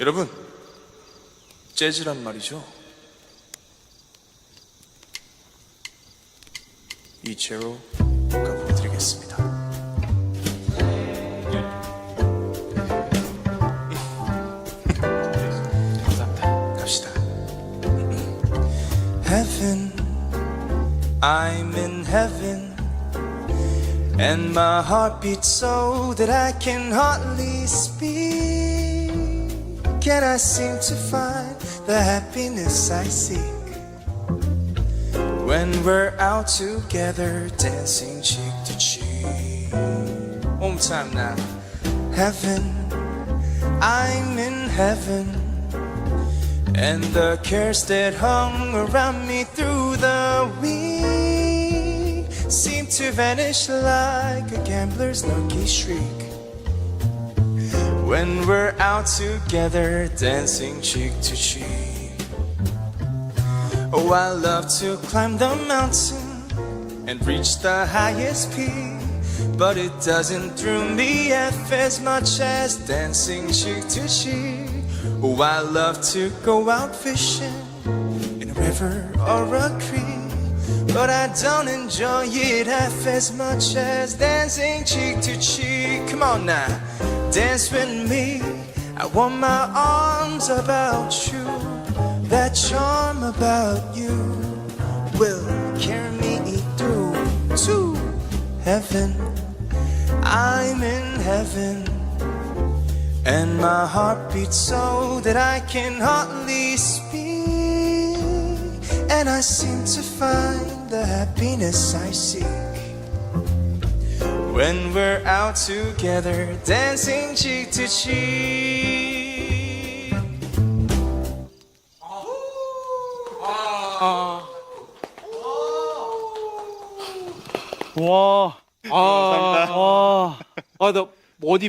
여러분, 재즈란 말이죠. 이 제로 보여드리겠습니다. 감사합니다. 갑시다. Heaven, I'm in heaven, and my heart beats so that I can hardly speak. And I seem to find the happiness I seek when we're out together, dancing cheek to cheek. One more time now. Heaven, I'm in heaven, and the cares that hung around me through the week seem to vanish like a gambler's lucky streak when we're out together, dancing cheek to cheek. Oh, I love to climb the mountain and reach the highest peak, but it doesn't thrill me half as much as dancing cheek to cheek. Oh, I love to go out fishing in a river or a creek, but I don't enjoy it half as much as dancing cheek to cheek. Come on now, dance with me. I want my arms about you. That charm about you will carry me through to heaven. I'm in heaven, and my heart beats so that I can hardly speak. And I seem to find the happiness I seek when we're out together, dancing cheek to cheek. 와, 나 어디